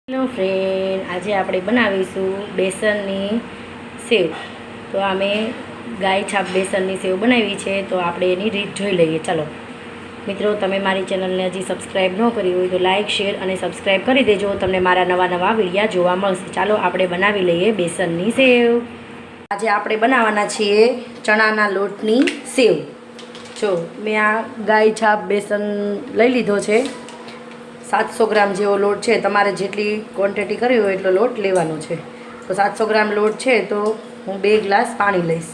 Hello friend, આજે આપણે બનાવીશું બેસનની સેવ. તો અમે ગાય છાપ બેસનની સેવ બનાવી છે, તો આપણે એની રીત જોઈ લઈએ. ચાલો મિત્રો, તમે મારી ચેનલને હજી સબસ્ક્રાઈબ ન કરી હોય તો લાઇક, શેર અને સબસ્ક્રાઈબ કરી દેજો. તમને મારા નવા વિડીયા જોવા મળશે. ચાલો આપણે બનાવી લઈએ બેસનની સેવ. આજે આપણે બનાવવાના છીએ ચણાના લોટની સેવ. જો મેં આ ગાય છાપ બેસન લઈ લીધો છે. 700 ગ્રામ જેવો લોટ છે. તમારે જેટલી ક્વોન્ટિટી કરવી હોય એટલો લોટ લેવાનો છે. તો 700 ગ્રામ લોટ છે, તો હું 2 ગ્લાસ પાણી લઈશ.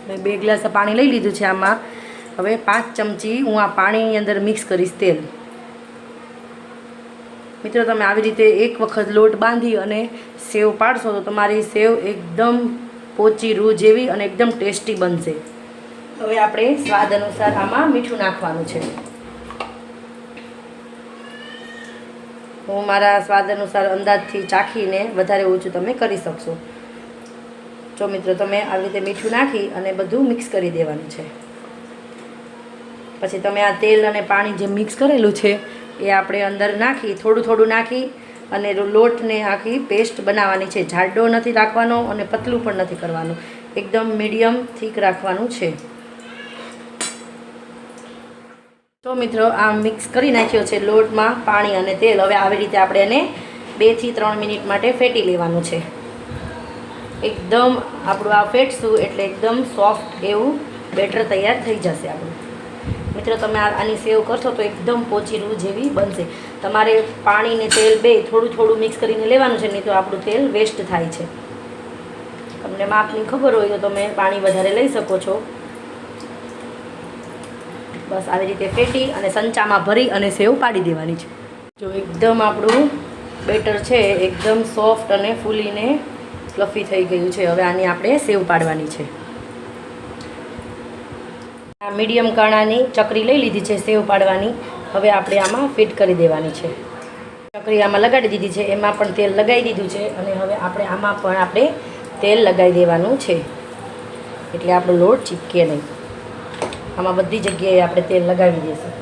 મેં 2 ગ્લાસ પાણી લઈ લીધું છે. આમાં હવે 5 ચમચી હું આ પાણીની અંદર મિક્સ કરીશ તેલ. મિત્રો, તમે આવી રીતે એક વખત લોટ બાંધી અને સેવ પાડશો તો તમારી સેવ એકદમ પોચી રૂ જેવી અને એકદમ ટેસ્ટી બનશે. હવે આપણે સ્વાદ અનુસાર આમાં મીઠું નાખવાનું છે. હું મારા સ્વાદ અનુસાર અંદાજથી ચાખીને વધારે ઓછું તમે કરી શકશો. જો મિત્રો, તમે આવી રીતે મીઠું નાખી અને બધું મિક્સ કરી દેવાનું છે. પછી તમે આ તેલ અને પાણી જે મિક્સ કરેલું છે એ આપણે અંદર નાખી થોડું નાખી અને લોટને આખી પેસ્ટ બનાવવાની છે. જાડો નથી રાખવાનો અને પતલું પણ નથી કરવાનું, એકદમ મીડિયમ થીક રાખવાનું છે. તો મિત્રો, આ મિક્સ કરી નાખ્યો છે લોટમાં પાણી અને તેલ. હવે આવી રીતે આપણે એને 2 થી 3 મિનિટ માટે ફેટી લેવાનું છે. એકદમ આપણું આ ફેટશું એટલે એકદમ સોફ્ટ એવું બેટર તૈયાર થઈ જશે આપણું. મિત્રો, તમે આની સેવ કરશો તો એકદમ પોચી રૂ જેવી બનશે. તમારે પાણી ને તેલ બે થોડું મિક્સ કરીને લેવાનું છે, નહીં તો આપણું તેલ વેસ્ટ થાય છે. તમને માપની ખબર હોય તો તમે પાણી વધારે લઈ શકો છો. બસ આવી રીતે ફેટી અને સંચામાં ભરી અને સેવ પાડી દેવાની છે. જો એકદમ આપણું બેટર છે એકદમ સોફ્ટ અને ફૂલીને ફ્લફી થઈ ગયું છે. હવે આની આપણે સેવ પાડવાની છે. આ મીડિયમ કાણાની ચકરી લઈ લીધી છે સેવ પાડવાની. હવે આપણે આમાં ફિટ કરી દેવાની છે. ચકરી આમાં લગાડી દીધી છે, એમાં પણ તેલ લગાવી દીધું છે અને હવે આપણે આમાં પણ આપણે તેલ લગાવી દેવાનું છે, એટલે આપણો લોટ ચીપકે નહીં. આમાં બધી જગ્યાએ આપણે તેલ લગાવી દઈશું.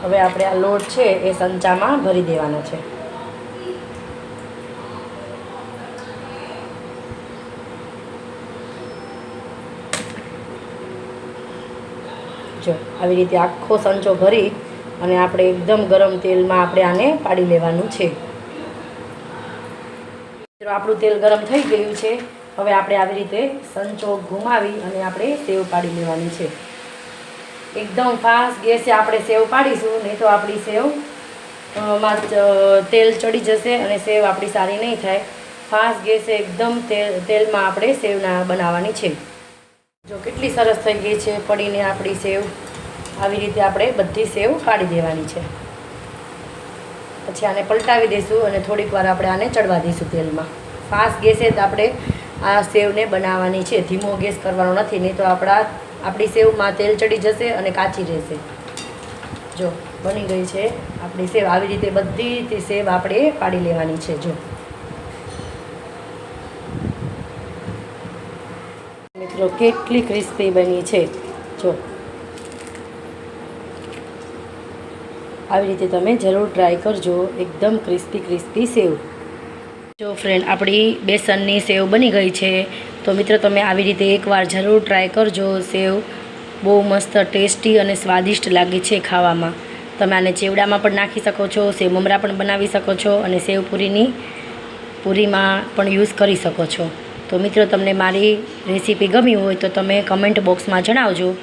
હવે આપણે આ લોટ છે એ સંચામાં ભરી દેવાનો છે. જો આવી રીતે આખો સંચો ભરી અને આપણે એકદમ ગરમ તેલમાં આપણે આને પાડી લેવાનું છે. આપણું તેલ ગરમ થઈ ગયું છે. હવે આપણે આવી રીતે સંચો ઘુમાવી અને આપણે સેવ પાડી લેવાની છે. એકદમ ફાસ્ટ ગેસે આપણે સેવ પાડીશું, નહીં તો આપણી સેવ માં તેલ ચડી જશે અને સેવ આપણી સારી નહીં થાય. ફાસ્ટ ગેસે એકદમ તેલમાં આપણે સેવ બનાવવાની છે. જો કેટલી સરસ થઈ ગઈ છે પડીને આપણી સેવ. આવી રીતે આપણે બધી સેવ પાડી દેવાની છે. પછી આને પલટાવી દઈશું અને થોડીક વાર આપણે આને ચડવા દઈશું તેલમાં. ફાસ્ટ ગેસે જ આપણે આ સેવને બનાવવાની છે, ધીમો ગેસ કરવાનો નથી, નહીં તો આપણી સેવમાં તેલ ચડી જશે અને કાચી રહેશે. જો બની ગઈ છે આપણી સેવ. આવી રીતે બધી સેવ આપણે પાડી લેવાની છે. જો મિત્રો, કેટલી ક્રિસ્પી બની છે. જો આવી રીતે તમે જરૂર ટ્રાય કરજો. એકદમ ક્રિસ્પી સેવ. જો ફ્રેન્ડ, આપણી બેસનની સેવ બની ગઈ છે. તો મિત્રો, તમે આવી રીતે એકવાર જરૂર ટ્રાય કરજો. સેવ બહુ મસ્ત ટેસ્ટી અને સ્વાદિષ્ટ લાગે છે ખાવામાં. તમે આને ચેવડામાં પણ નાખી શકો છો, સેવ મમરા પણ બનાવી શકો છો અને સેવ પૂરીમાં પણ યુઝ કરી શકો છો. તો મિત્રો, તમને મારી રેસીપી ગમી હોય તો તમે કમેન્ટ બોક્સમાં જણાવજો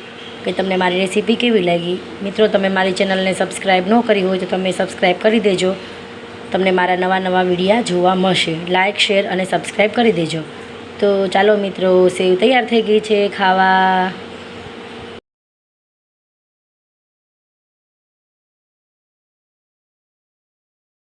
કે તમને મારી રેસીપી કેવી લાગી. મિત્રો, તમે મારી ચેનલને સબસ્ક્રાઈબ ન કરી હોય તો તમે સબસ્ક્રાઈબ કરી દેજો. તમને મારા નવા વિડીયા જોવા મળશે. લાઇક, શેર અને સબસ્ક્રાઈબ કરી દેજો. તો ચાલો મિત્રો, સેવ તૈયાર થઈ ગઈ છે ખાવા.